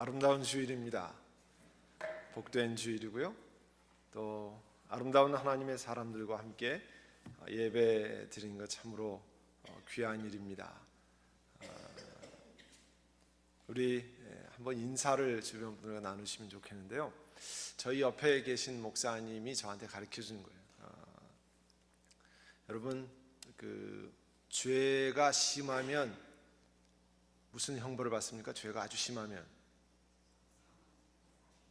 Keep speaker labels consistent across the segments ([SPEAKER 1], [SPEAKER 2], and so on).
[SPEAKER 1] 아름다운 주일입니다. 복된 주일이고요. 또 아름다운 하나님의 사람들과 함께 예배 드리는 것 참으로 귀한 일입니다. 우리 한번 인사를 주변 분들과 나누시면 좋겠는데요. 저희 옆에 계신 목사님이 저한테 가르쳐 주는 거예요. 여러분, 죄가 심하면 무슨 형벌을 받습니까? 죄가 아주 심하면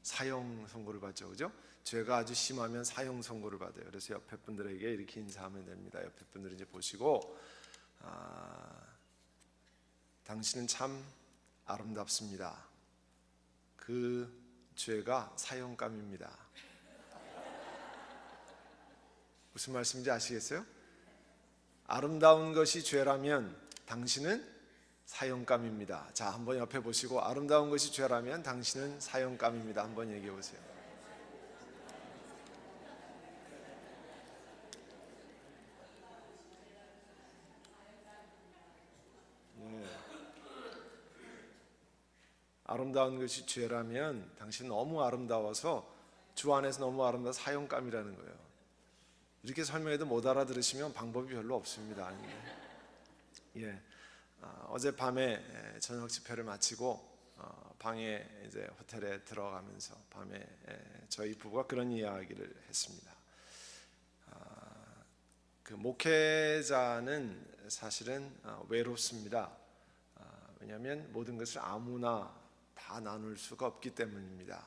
[SPEAKER 1] 사형 선고를 받죠, 그죠? 죄가 아주 심하면 사형 선고를 받아요. 그래서 옆에 분들에게 이렇게 인사하면 됩니다. 옆에 분들이 이제 보시고, 당신은 참 아름답습니다. 그 죄가 사형감입니다. 무슨 말씀인지 아시겠어요? 아름다운 것이 죄라면 당신은 사형감입니다. 자, 한번 옆에 보시고 아름다운 것이 죄라면 당신은 사형감입니다. 한번 얘기해 보세요. 아름다운 것이 죄라면 당신 너무 아름다워서 주 안에서 너무 아름다워서 사형감이라는 거예요. 이렇게 설명해도 못 알아들으시면 방법이 별로 없습니다. 어젯밤에 저녁 집회를 마치고 방에 이제 호텔에 들어가면서 밤에 저희 부부가 그런 이야기를 했습니다. 그 목회자는 사실은 외롭습니다. 왜냐하면 모든 것을 아무나 다 나눌 수가 없기 때문입니다.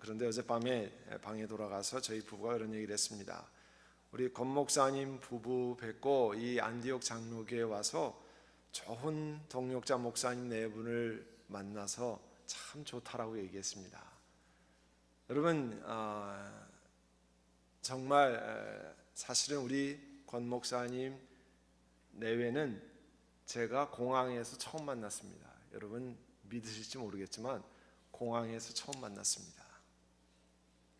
[SPEAKER 1] 그런데 어젯밤에 방에 돌아가서 저희 부부가 그런 얘기를 했습니다. 우리 권 목사님 부부 뵙고 이 안디옥 장로교에 와서 좋은 동역자 목사님 네 분을 만나서 참 좋다라고 얘기했습니다. 여러분, 정말 사실은 우리 권 목사님 내외는 제가 공항에서 처음 만났습니다. 여러분 믿으실지 모르겠지만 공항에서 처음 만났습니다.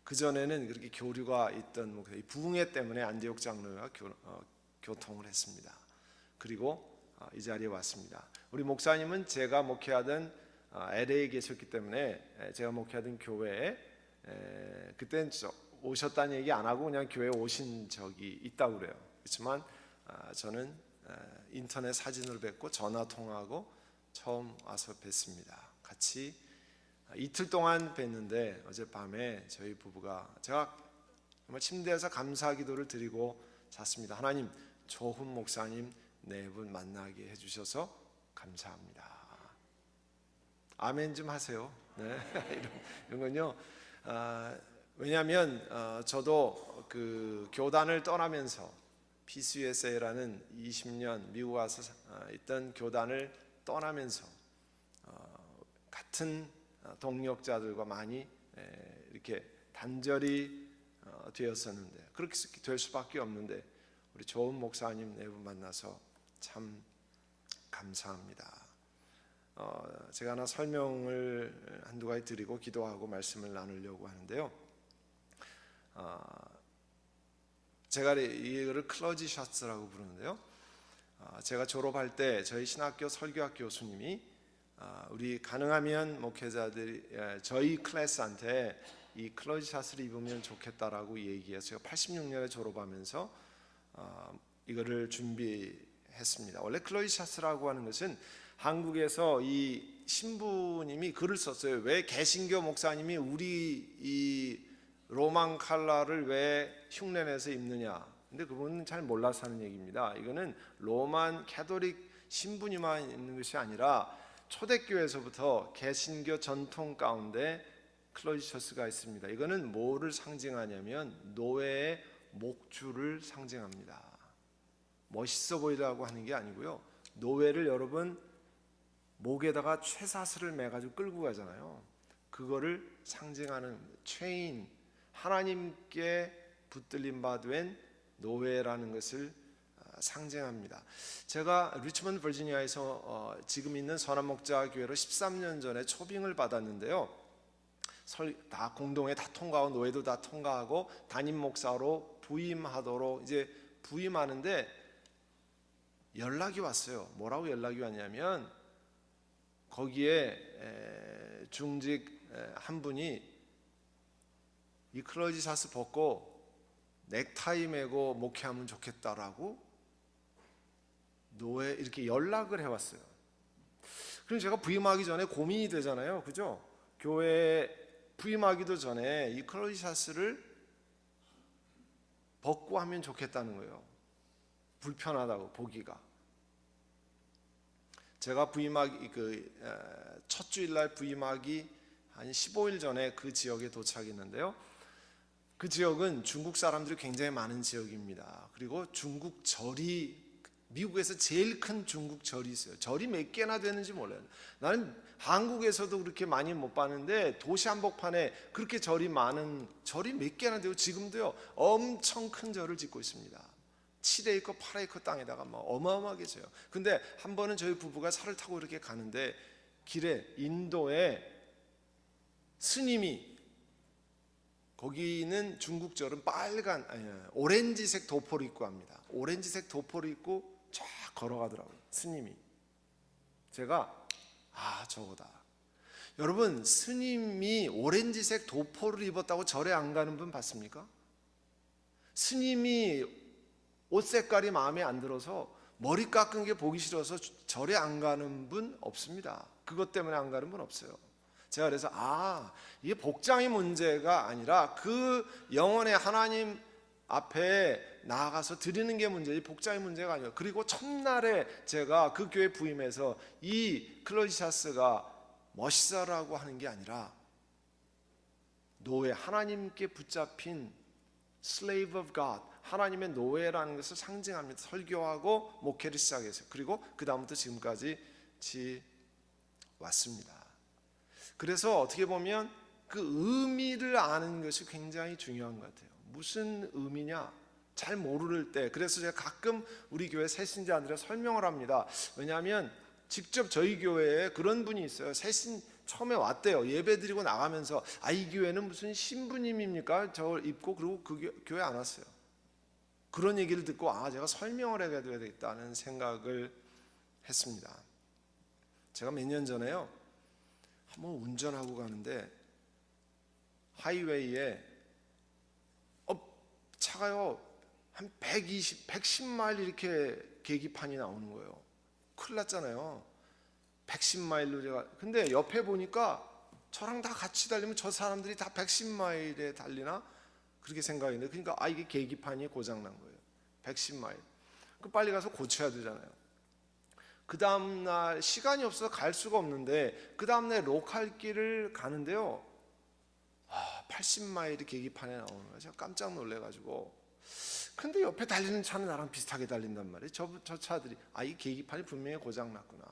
[SPEAKER 1] 그전에는 그렇게 교류가 있던 부흥회 때문에 안디옥 장로가 교통을 했습니다. 그리고 이 자리에 왔습니다. 우리 목사님은 제가 목회하던 LA에 계셨기 때문에 제가 목회하던 교회에 그때는 오셨다는 얘기 안 하고 그냥 교회에 오신 적이 있다고 그래요. 그렇지만 저는 인터넷 사진으로 뵙고 전화 통화하고 처음 와서 뵀습니다. 같이 이틀 동안 뵀는데 어젯밤에 저희 부부가 제가 정말 침대에서 감사 기도를 드리고 잤습니다. 하나님, 좋은 목사님 네 분 만나게 해주셔서 감사합니다. 아멘 좀 하세요. 네. 이런 건요. 왜냐하면 저도 그 교단을 떠나면서 PCUSA라는 20년 미국 와서 있던 교단을 떠나면서 같은 동역자들과 많이 이렇게 단절이 되었었는데 그렇게 될 수밖에 없는데 우리 좋은 목사님 네 분 만나서 참 감사합니다. 제가 하나 설명을 한두 가지 드리고 기도하고 말씀을 나누려고 하는데요. 제가 이거를 클러지 샷스라고 부르는데요. 제가 졸업할 때 저희 신학교 설교학 교수님이 우리 가능하면 목회자들이 저희 클래스한테 이 클러지 샷을 입으면 좋겠다라고 얘기해서 제가 86년에 졸업하면서 이거를 준비했습니다. 원래 클러지 샷이라고 하는 것은 한국에서 이 신부님이 글을 썼어요. 왜 개신교 목사님이 우리 이 로만 칼라를 왜 흉내내서 입느냐. 근데 그분은 잘 몰라서 하는 얘기입니다. 이거는 로만 캐톨릭 신부님만 입는 것이 아니라 초대교회에서부터 개신교 전통 가운데 클러지 셔츠가 있습니다. 이거는 뭐를 상징하냐면 노예의 목줄을 상징합니다. 멋있어 보이려고 하는 게 아니고요. 노예를 여러분 목에다가 쇠사슬을 매가지고 끌고 가잖아요. 그거를 상징하는 체인, 하나님께 붙들림 받은 노예라는 것을 상징합니다. 제가 리치먼드 버지니아에서 지금 있는 선한목자 교회로 13년 전에 초빙을 받았는데요. 다 공동회 다 통과하고 노예도 다 통과하고 담임 목사로 부임하도록 이제 부임하는데 연락이 왔어요. 뭐라고 연락이 왔냐면 거기에 중직 한 분이 이 클러지 샷을 벗고 넥타이 매고 목회하면 좋겠다라고 노예 이렇게 연락을 해왔어요. 그럼 제가 부임하기 전에 고민이 되잖아요, 그죠? 교회 부임하기도 전에 이 클러지 샷을 벗고 하면 좋겠다는 거예요. 불편하다고 보기가. 제가 부임하기 첫 주일날 부임하기 한 15일 전에 그 지역에 도착했는데요. 그 지역은 중국 사람들이 굉장히 많은 지역입니다. 그리고 중국 절이 미국에서 제일 큰 중국 절이 있어요. 절이 몇 개나 되는지 몰라요. 나는 한국에서도 그렇게 많이 못 봤는데 도시 한복판에 그렇게 절이 많은 절이 몇 개나 되고 지금도요 엄청 큰 절을 짓고 있습니다. 7에이커, 8에이커 땅에다가 막 어마어마하게 져요. 근데 한 번은 저희 부부가 차를 타고 이렇게 가는데 길에 인도에 스님이 거기는 중국절은 오렌지색 도포를 입고 합니다. 오렌지색 도포를 입고 쫙 걸어가더라고요. 스님이. 제가 저거다. 여러분 스님이 오렌지색 도포를 입었다고 절에 안 가는 분 봤습니까? 스님이 옷 색깔이 마음에 안 들어서 머리 깎은 게 보기 싫어서 절에 안 가는 분 없습니다. 그것 때문에 안 가는 분 없어요. 제가 그래서 이게 복장의 문제가 아니라 그 영혼의 하나님 앞에 나아가서 드리는 게 문제지 복장의 문제가 아니에요. 그리고 첫날에 제가 그 교회 부임해서 이 클러지 샤스가 멋있어라고 하는 게 아니라 노예, 하나님께 붙잡힌 slave of God, 하나님의 노예라는 것을 상징합니다. 설교하고 목회를 시작했어요. 그리고 그 다음부터 지금까지 왔습니다. 그래서 어떻게 보면 그 의미를 아는 것이 굉장히 중요한 것 같아요. 무슨 의미냐? 잘 모를 때. 그래서 제가 가끔 우리 교회 새신자들에 설명을 합니다. 왜냐하면 직접 저희 교회에 그런 분이 있어요. 새신 처음에 왔대요. 예배 드리고 나가면서 이 교회는 무슨 신부님입니까? 저걸 입고 그리고 그 교회 안 왔어요. 그런 얘기를 듣고 제가 설명을 해야 되겠다는 생각을 했습니다. 제가 몇 년 전에요. 한번 운전하고 가는데 하이웨이에 차가요 한 110마일 이렇게 계기판이 나오는 거예요. 큰일 났잖아요. 110마일로 제가 근데 옆에 보니까 저랑 다 같이 달리면 저 사람들이 다 110마일에 달리나 그렇게 생각했는데 그러니까 이게 계기판이 고장난 거예요. 110마일. 그 빨리 가서 고쳐야 되잖아요. 그 다음날 시간이 없어서 갈 수가 없는데 그 다음날 로컬 길을 가는데요 80마일이 계기판에 나오는 거예요. 제가 깜짝 놀래가지고 근데 옆에 달리는 차는 나랑 비슷하게 달린단 말이에요. 저 차들이 이 계기판이 분명히 고장났구나.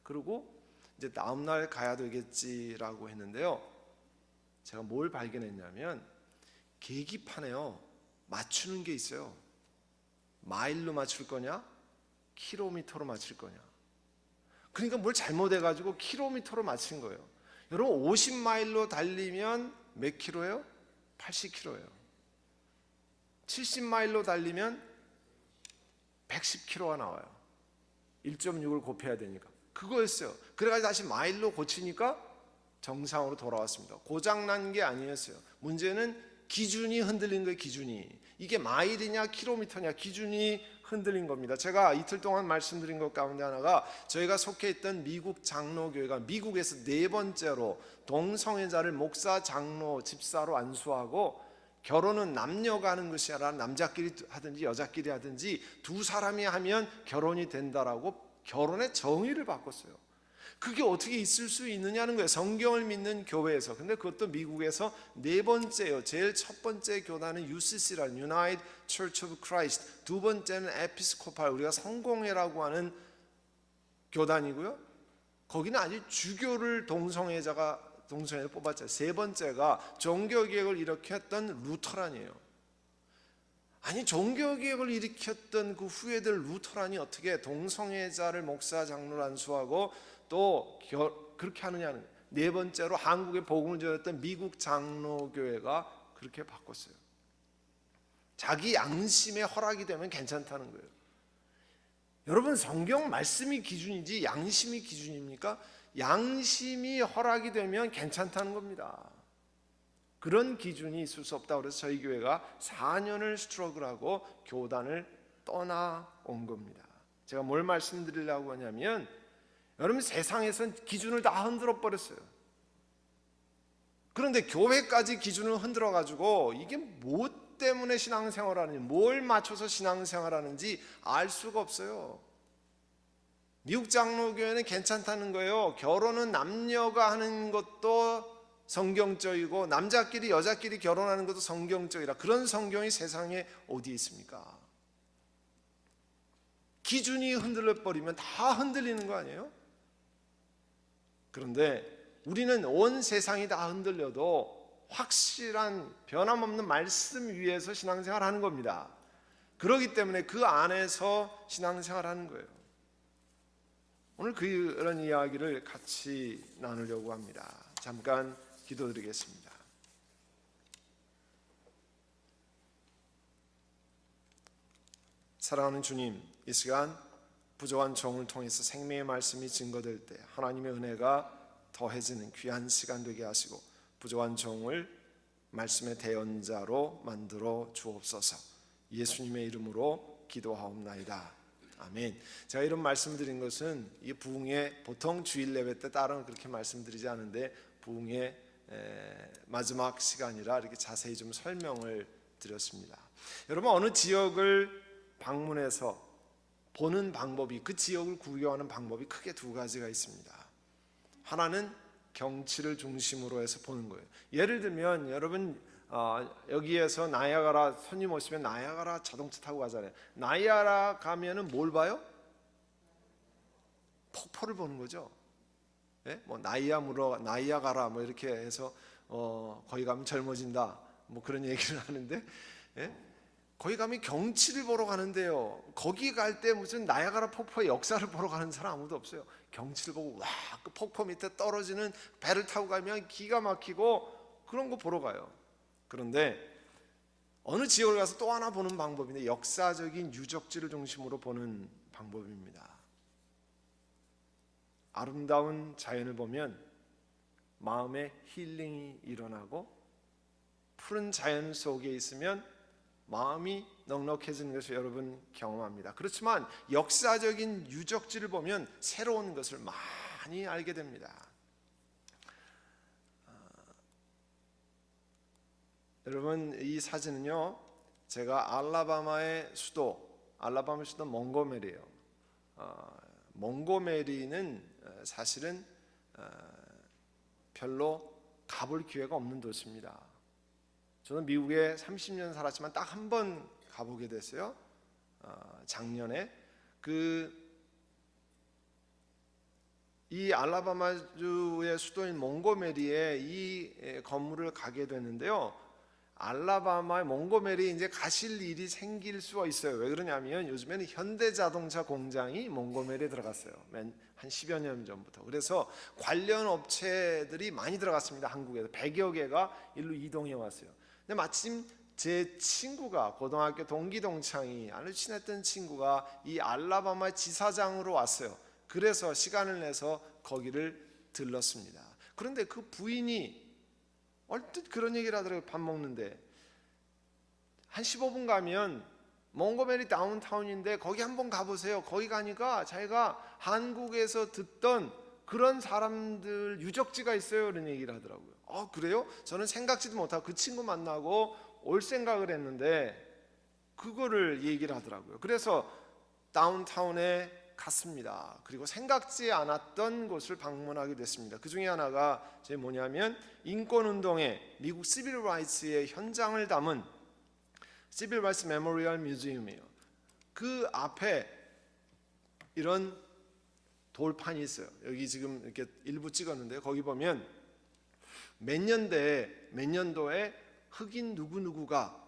[SPEAKER 1] 그리고 이제 다음날 가야 되겠지라고 했는데요 제가 뭘 발견했냐면 계기판에요 맞추는 게 있어요. 마일로 맞출 거냐 킬로미터로 맞출 거냐. 그러니까 뭘 잘못해가지고 킬로미터로 맞춘 거예요. 여러분 50마일로 달리면 몇 킬로예요? 80킬로예요. 70마일로 달리면 110킬로가 나와요. 1.6을 곱해야 되니까. 그거였어요. 그래가지고 다시 마일로 고치니까 정상으로 돌아왔습니다. 고장난 게 아니었어요. 문제는 기준이 흔들린 거예요. 기준이. 이게 마일이냐 킬로미터냐 기준이 흔들린 겁니다. 제가 이틀 동안 말씀드린 것 가운데 하나가 저희가 속해 있던 미국 장로교회가 미국에서 4번째로 동성애자를 목사, 장로, 집사로 안수하고 결혼은 남녀가 하는 것이 아니라 남자끼리 하든지 여자끼리 하든지 두 사람이 하면 결혼이 된다라고 결혼의 정의를 바꿨어요. 그게 어떻게 있을 수 있느냐는 거예요. 성경을 믿는 교회에서. 근데 그것도 미국에서 4번째예요. 제일 첫 번째 교단은 UCC라는 United Church of Christ. 두 번째는 에피스코팔 우리가 성공회라고 하는 교단이고요. 거기는 아직 주교를 동성애를 뽑았죠. 세 번째가 종교개혁을 일으켰던 루터란이에요. 아니 종교개혁을 일으켰던 그 후예들 루터란이 어떻게 동성애자를 목사 장로로 안수하고 또 그렇게 하느냐는 거예요. 4번째로 한국에 복음을 전했던 미국 장로교회가 그렇게 바꿨어요. 자기 양심에 허락이 되면 괜찮다는 거예요. 여러분 성경 말씀이 기준이지 양심이 기준입니까? 양심이 허락이 되면 괜찮다는 겁니다. 그런 기준이 있을 수 없다고 그래서 저희 교회가 4년을 스트러글하고 교단을 떠나온 겁니다. 제가 뭘 말씀드리려고 하냐면, 여러분 세상에선 기준을 다 흔들어 버렸어요. 그런데 교회까지 기준을 흔들어 가지고 이게 뭐 때문에 신앙생활하는지, 뭘 맞춰서 신앙생활하는지 알 수가 없어요. 미국 장로교회는 괜찮다는 거예요. 결혼은 남녀가 하는 것도 성경적이고 남자끼리 여자끼리 결혼하는 것도 성경적이라. 그런 성경이 세상에 어디 있습니까? 기준이 흔들려 버리면 다 흔들리는 거 아니에요? 그런데 우리는 온 세상이 다 흔들려도 확실한 변함없는 말씀 위에서 신앙생활하는 겁니다. 그렇기 때문에 그 안에서 신앙생활하는 거예요. 오늘 그런 이야기를 같이 나누려고 합니다. 잠깐 기도드리겠습니다. 사랑하는 주님, 이 시간 부족한 종을 통해서 생명의 말씀이 증거될 때 하나님의 은혜가 더해지는 귀한 시간 되게 하시고 부족한 종을 말씀의 대언자로 만들어 주옵소서. 예수님의 이름으로 기도하옵나이다. 아멘. 제가 이런 말씀드린 것은 이 부흥의 보통 주일 예배 때 다른 그렇게 말씀드리지 않은데 부흥의 마지막 시간이라 이렇게 자세히 좀 설명을 드렸습니다. 여러분 어느 지역을 방문해서 보는 방법이, 그 지역을 구경하는 방법이 크게 두 가지가 있습니다. 하나는 경치를 중심으로 해서 보는 거예요. 예를 들면 여러분 여기에서 나이아가라 손님 오시면 나이아가라 자동차 타고 가잖아요. 나이아가라 가면은 뭘 봐요? 폭포를 보는 거죠. 예? 뭐 나이아가라 뭐 이렇게 해서 거기 가면 젊어진다 뭐 그런 얘기를 하는데, 예? 거기 가면 경치를 보러 가는데요. 거기 갈 때 무슨 나이아가라 폭포의 역사를 보러 가는 사람 아무도 없어요. 경치를 보고 와, 그 폭포 밑에 떨어지는 배를 타고 가면 기가 막히고 그런 거 보러 가요. 그런데 어느 지역을 가서 또 하나 보는 방법인데 역사적인 유적지를 중심으로 보는 방법입니다. 아름다운 자연을 보면 마음에 힐링이 일어나고 푸른 자연 속에 있으면 마음이 넉넉해지는 것을 여러분 경험합니다. 그렇지만 역사적인 유적지를 보면 새로운 것을 많이 알게 됩니다. 여러분 이 사진은요, 제가 알라바마의 수도 몽고메리예요. 몽고메리는 사실은 별로 가볼 기회가 없는 도시입니다. 저는 미국에 30년 살았지만 딱 한 번 가보게 됐어요. 작년에 이 알라바마주의 수도인 몽고메리에 이 건물을 가게 됐는데요. 알라바마의 몽고메리 이제 가실 일이 생길 수가 있어요. 왜 그러냐면 요즘에는 현대자동차 공장이 몽고메리에 들어갔어요. 한 10여 년 전부터. 그래서 관련 업체들이 많이 들어갔습니다. 한국에서 100여 개가 일로 이동해 왔어요. 근데 마침 제 친구가 고등학교 동기 동창이 아주 친했던 친구가 이 알라바마 지사장으로 왔어요. 그래서 시간을 내서 거기를 들렀습니다. 그런데 그 부인이 얼뜻 그런 얘기를 하더라고요. 밥 먹는데 한 15분 가면 몽고메리 다운타운인데 거기 한번 가보세요. 거기 가니까 자기가 한국에서 듣던 그런 사람들 유적지가 있어요. 그런 얘기를 하더라고요. 그래요? 저는 생각지도 못하고 그 친구 만나고 올 생각을 했는데 그거를 얘기를 하더라고요. 그래서 다운타운에 갔습니다. 그리고 생각지 않았던 곳을 방문하게 됐습니다. 그 중에 하나가 뭐냐면 인권운동의 미국 시빌 라이츠의 현장을 담은 시빌 라이츠 메모리얼 뮤지엄이에요. 그 앞에 이런 돌판이 있어요. 여기 지금 이렇게 일부 찍었는데 거기 보면 몇 년도에 흑인 누구누구가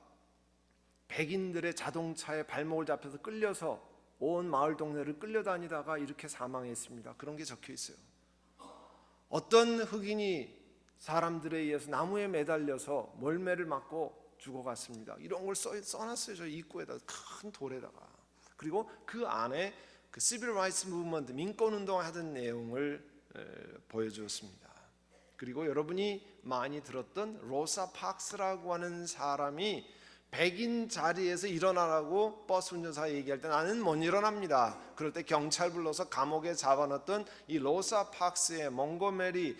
[SPEAKER 1] 백인들의 자동차에 발목을 잡혀서 끌려서 온 마을 동네를 끌려다니다가 이렇게 사망했습니다. 그런 게 적혀 있어요. 어떤 흑인이 사람들에 의해서 나무에 매달려서 멀매를 맞고 죽어갔습니다. 이런 걸 써놨어요. 저 입구에다 큰 돌에다가. 그리고 그 안에 그 시빌 라이츠 무브먼트 민권운동 하던 내용을 보여주었습니다. 그리고 여러분이 많이 들었던 로사 박스라고 하는 사람이 백인 자리에서 일어나라고 버스 운전사가 얘기할 때 나는 못 일어납니다. 그럴 때 경찰 불러서 감옥에 잡아놨던 이 로사 박스의 몽고메리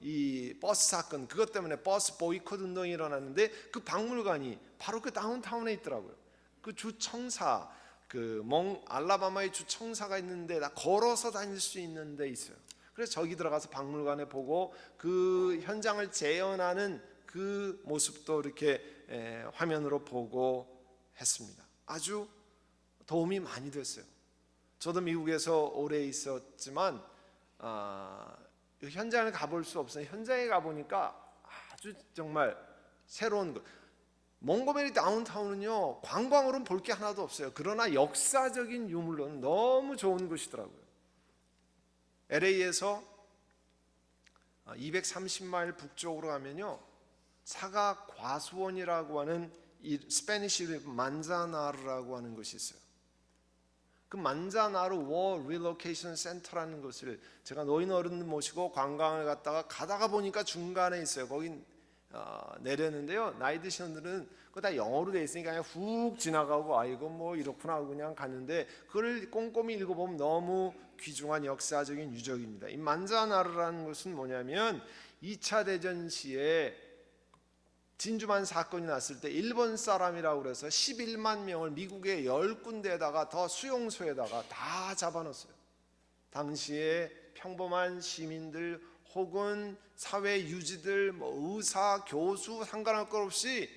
[SPEAKER 1] 이 버스 사건, 그것 때문에 버스 보이콧 운동이 일어났는데 그 박물관이 바로 그 다운타운에 있더라고요. 그 주청사, 알라바마의 주청사가 있는데 다 걸어서 다닐 수 있는 데 있어요. 그래서 저기 들어가서 박물관에 보고 그 현장을 재현하는 그 모습도 이렇게 화면으로 보고 했습니다. 아주 도움이 많이 됐어요. 저도 미국에서 오래 있었지만 현장을 가볼 수 없어요. 현장에 가보니까 아주 정말 새로운 것. 몽고메리 다운타운은요, 관광으로는 볼 게 하나도 없어요. 그러나 역사적인 유물로는 너무 좋은 곳이더라고요. LA에서 230마일 북쪽으로 가면요, 사각 과수원이라고 하는 스페니쉬로 만자나르라고 하는 곳이 있어요. 그 만자나르 워 릴로케이션 센터라는 곳을 제가 노인 어른들 모시고 관광을 가다가 보니까 중간에 있어요. 거기 내렸는데요, 나이 드신 분들은 그거 다 영어로 돼 있으니까 그냥 훅 지나가고 이거 뭐 이렇구나 하고 그냥 갔는데, 그걸 꼼꼼히 읽어보면 너무 귀중한 역사적인 유적입니다. 이 만자나르라는 것은 뭐냐면 2차 대전 시에 진주만 사건이 났을 때 일본 사람이라고 그래서 11만 명을 미국의 10군데에다가 더 수용소에다가 다 잡아놨어요. 당시에 평범한 시민들 혹은 사회 유지들, 의사, 교수 상관할 것 없이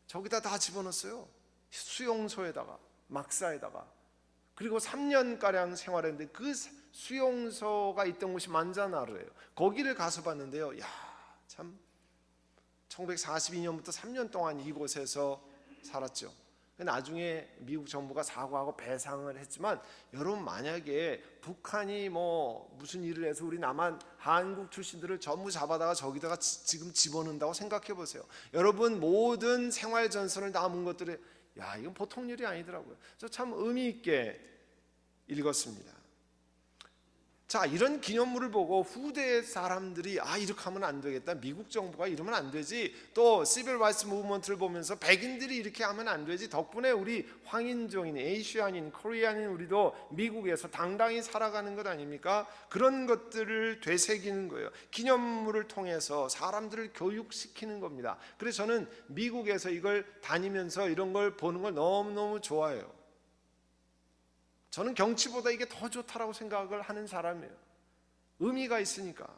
[SPEAKER 1] 저기다 다 집어넣었어요. 수용소에다가, 막사에다가. 그리고 3년가량 생활했는데 그 수용소가 있던 곳이 만자나르예요. 거기를 가서 봤는데요, 참 1942년부터 3년 동안 이곳에서 살았죠. 나중에 미국 정부가 사과하고 배상을 했지만, 여러분 만약에 북한이 무슨 일을 해서 우리 한국 출신들을 전부 잡아다가 저기다가 지금 집어넣는다고 생각해 보세요. 여러분 모든 생활 전선을 남은 것들이 이건 보통 일이 아니더라고요. 그래서 참 의미 있게 읽었습니다. 자, 이런 기념물을 보고 후대 사람들이 이렇게 하면 안 되겠다, 미국 정부가 이러면 안 되지, 또 시빌 라이츠 무브먼트를 보면서 백인들이 이렇게 하면 안 되지, 덕분에 우리 황인종인, 에이시안인, 코리안인 우리도 미국에서 당당히 살아가는 것 아닙니까? 그런 것들을 되새기는 거예요. 기념물을 통해서 사람들을 교육시키는 겁니다. 그래서 저는 미국에서 이걸 다니면서 이런 걸 보는 걸 너무너무 좋아해요. 저는 경치보다 이게 더 좋다라고 생각을 하는 사람이에요. 의미가 있으니까.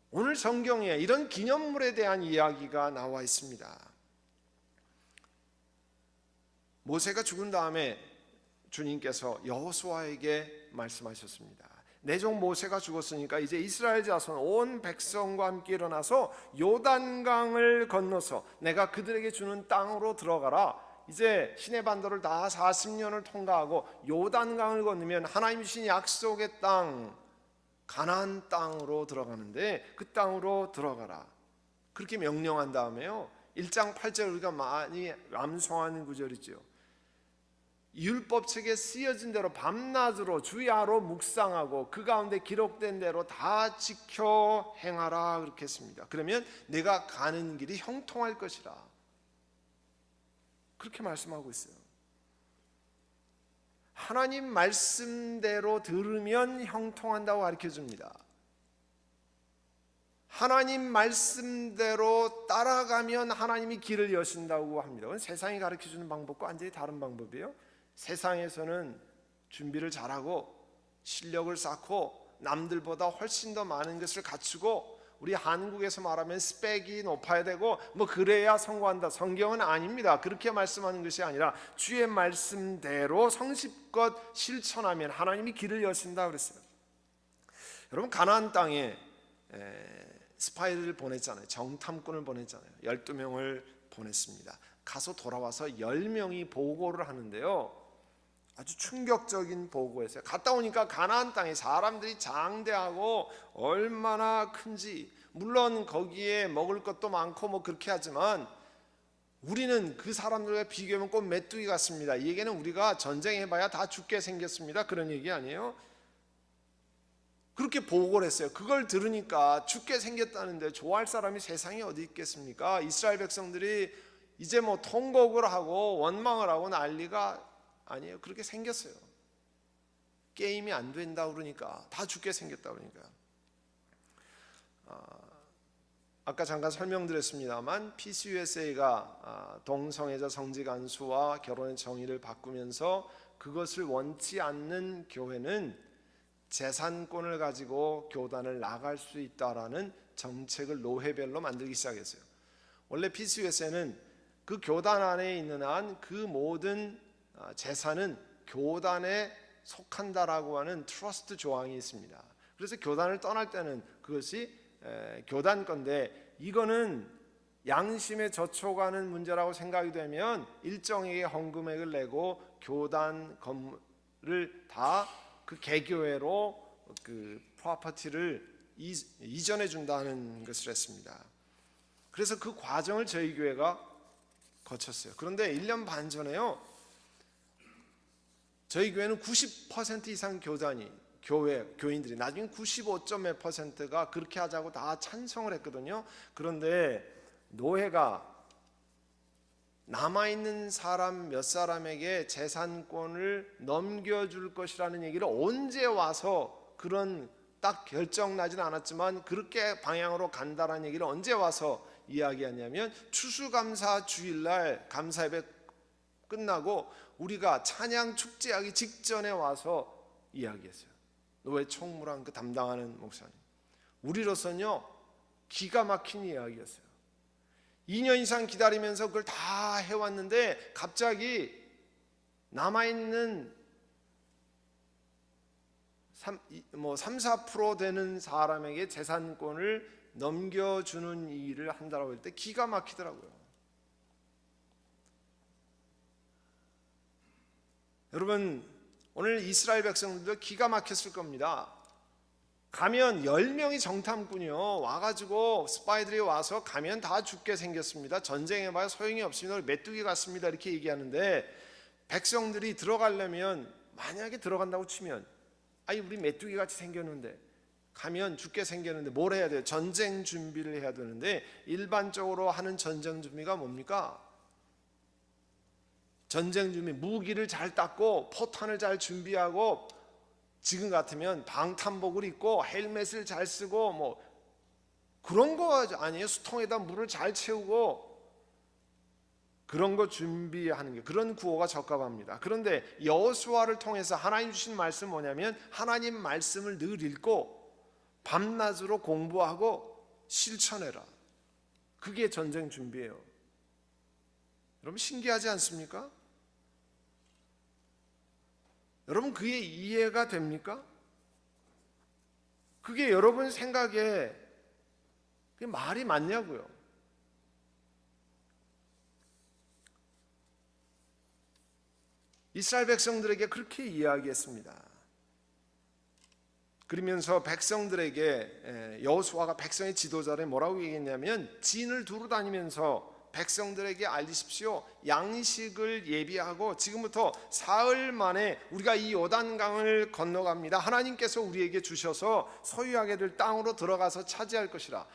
[SPEAKER 1] 오늘 성경에 이런 기념물에 대한 이야기가 나와 있습니다. 모세가 죽은 다음에 주님께서 여호수아에게 말씀하셨습니다. 내 종 모세가 죽었으니까 이제 이스라엘 자손 온 백성과 함께 일어나서 요단강을 건너서 내가 그들에게 주는 땅으로 들어가라. 이제 시내 반도를 다 40년을 통과하고 요단강을 건너면 하나님 주신 약속의 땅, 가나안 땅으로 들어가는데 그 땅으로 들어가라. 그렇게 명령한 다음에요, 1장 8절 우리가 많이 암송하는 구절이죠. 율법책에 쓰여진 대로 밤낮으로 주야로 묵상하고 그 가운데 기록된 대로 다 지켜 행하라, 그렇게 했습니다. 그러면 내가 가는 길이 형통할 것이라, 그렇게 말씀하고 있어요. 하나님 말씀대로 들으면 형통한다고 가르쳐줍니다. 하나님 말씀대로 따라가면 하나님이 길을 여신다고 합니다. 그건 세상이 가르쳐주는 방법과 완전히 다른 방법이에요. 세상에서는 준비를 잘하고 실력을 쌓고 남들보다 훨씬 더 많은 것을 갖추고, 우리 한국에서 말하면 스펙이 높아야 되고 그래야 성공한다. 성경은 아닙니다. 그렇게 말씀하는 것이 아니라 주의 말씀대로 성실껏 실천하면 하나님이 길을 여신다 그랬어요. 여러분, 가나안 땅에 스파이를 보냈잖아요. 정탐꾼을 보냈잖아요. 12명을 보냈습니다. 가서 돌아와서 10명이 보고를 하는데요, 아주 충격적인 보고였어요. 갔다 오니까 가나안 땅에 사람들이 장대하고 얼마나 큰지, 물론 거기에 먹을 것도 많고 그렇게 하지만 우리는 그 사람들과 비교하면 꼭 메뚜기 같습니다. 이 얘기는 우리가 전쟁해봐야 다 죽게 생겼습니다, 그런 얘기 아니에요. 그렇게 보고를 했어요. 그걸 들으니까 죽게 생겼다는데 좋아할 사람이 세상에 어디 있겠습니까? 이스라엘 백성들이 이제 뭐 통곡을 하고 원망을 하고 난리가 아니에요. 그렇게 생겼어요. 게임이 안 된다 그러니까, 다 죽게 생겼다 그러니까. 아까 잠깐 설명드렸습니다만 PCUSA가 동성애자 성직 안수와 결혼의 정의를 바꾸면서 그것을 원치 않는 교회는 재산권을 가지고 교단을 나갈 수 있다라는 정책을 노회별로 만들기 시작했어요. 원래 PCUSA는 그 교단 안에 있는 한 그 모든 재산은 교단에 속한다라고 하는 트러스트 조항이 있습니다. 그래서 교단을 떠날 때는 그것이 교단 건데, 이거는 양심에 저촉하는 문제라고 생각이 되면 일정에게 헌금액을 내고 교단 건물을 다 그 개교회로 그 프로퍼티를 이전해 준다는 것을 했습니다. 그래서 그 과정을 저희 교회가 거쳤어요. 그런데 1년 반 전에요, 저희 교회는 90% 이상 교인들이 나중에 95.몇%가 그렇게 하자고 다 찬성을 했거든요. 그런데 노회가 남아있는 사람 몇 사람에게 재산권을 넘겨줄 것이라는 얘기를 언제 와서, 그런 딱 결정나지는 않았지만 그렇게 방향으로 간다라는 얘기를 언제 와서 이야기하냐면 추수감사 주일날 감사예배 끝나고 우리가 찬양 축제하기 직전에 와서 이야기했어요. 노회 총무랑 그 담당하는 목사님, 우리로서는요 기가 막힌 이야기였어요. 2년 이상 기다리면서 그걸 다 해왔는데 갑자기 남아있는 3-4% 되는 사람에게 재산권을 넘겨주는 일을 한다고 할 때 기가 막히더라고요. 여러분, 오늘 이스라엘 백성들도 기가 막혔을 겁니다. 가면 10명이 정탐꾼이요 와가지고 스파이들이 와서 가면 다 죽게 생겼습니다. 전쟁해봐야 소용이 없습니다. 메뚜기 같습니다. 이렇게 얘기하는데, 백성들이 들어가려면, 만약에 들어간다고 치면, 아니 우리 메뚜기 같이 생겼는데 가면 죽게 생겼는데 뭘 해야 돼요? 전쟁 준비를 해야 되는데, 일반적으로 하는 전쟁 준비가 뭡니까? 전쟁 준비, 무기를 잘 닦고 포탄을 잘 준비하고, 지금 같으면 방탄복을 입고 헬멧을 잘 쓰고 뭐 그런 거 아니에요? 수통에다 물을 잘 채우고 그런 거 준비하는 게, 그런 구호가 적합합니다. 그런데 여호수아를 통해서 하나님 주신 말씀 뭐냐면, 하나님 말씀을 늘 읽고 밤낮으로 공부하고 실천해라. 그게 전쟁 준비예요. 여러분 신기하지 않습니까? 여러분 그게 이해가 됩니까? 그게 여러분 생각에 그게 말이 맞냐고요? 이스라엘 백성들에게 그렇게 이야기했습니다. 그러면서 백성들에게, 여호수아가 백성의 지도자를 뭐라고 얘기했냐면, 진을 두루 다니면서 백성들에게 알리십시오. 양식을 예비하고 지금부터 사흘 만에 우리가 이 요단강을 건너갑니다. 하나님께서 우리에게 주셔서 소유하게 될 땅으로 들어가서 차지할 것이라.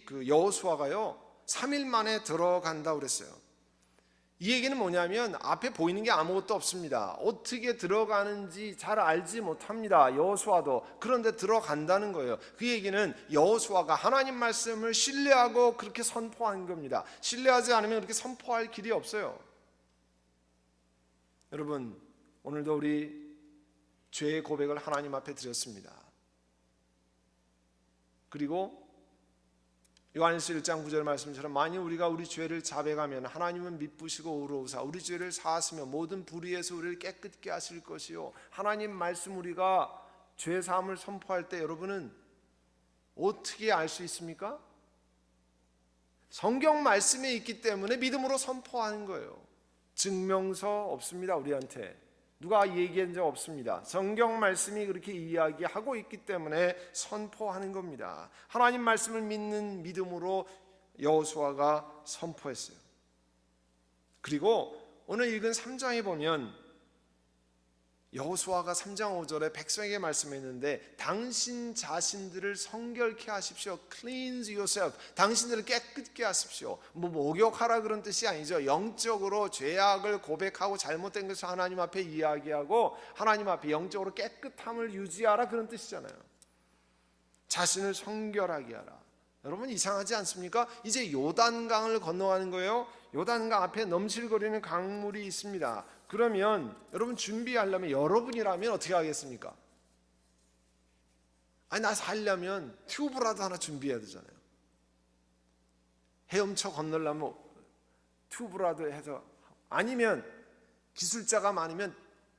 [SPEAKER 1] 그 여호수아가요 3일 만에 들어간다고 그랬어요. 이 얘기는 뭐냐면, 앞에 보이는 게 아무것도 없습니다. 어떻게 들어가는지 잘 알지 못합니다, 여호수아도. 그런데 들어간다는 거예요. 그 얘기는 여호수아가 하나님 말씀을 신뢰하고 그렇게 선포한 겁니다. 신뢰하지 않으면 그렇게 선포할 길이 없어요. 여러분, 오늘도 우리 죄의 고백을 하나님 앞에 드렸습니다. 그리고 요한일서 1장 9절 말씀처럼, 만일 우리가 우리 죄를 자백하면 하나님은 미쁘시고 의로우사 우리 죄를 사하시며 모든 불의에서 우리를 깨끗게 하실 것이요. 하나님 말씀 우리가 죄 사함을 선포할 때 여러분은 어떻게 알 수 있습니까? 성경 말씀에 있기 때문에 믿음으로 선포하는 거예요. 증명서 없습니다. 우리한테 누가 얘기한 적 없습니다. 성경 말씀이 그렇게 이야기하고 있기 때문에 선포하는 겁니다. 하나님 말씀을 믿는 믿음으로 여호수아가 선포했어요. 그리고 오늘 읽은 3장에 보면 여호수아가 3장 5절에 백성에게 말씀했는데 당신 자신들을 성결케 하십시오. Cleanse yourself. 당신들을 깨끗게 하십시오. 목욕하라 그런 뜻이 아니죠. 영적으로 죄악을 고백하고 잘못된 것을 하나님 앞에 이야기하고 하나님 앞에 영적으로 깨끗함을 유지하라 그런 뜻이잖아요. 자신을 성결하게 하라. 여러분 이상하지 않습니까? 이제 요단강을 건너가는 거예요. 요단강 앞에 넘실거리는 강물이 있습니다. 그러면 여러분 준비하려면, 여러분이라면 어떻게 하겠습니까? 아니 나 살려면 튜브라도 하나 준비해야 되잖아요. 헤엄쳐 건너려면 튜브라도 해서, 아니면 기술자가 많으면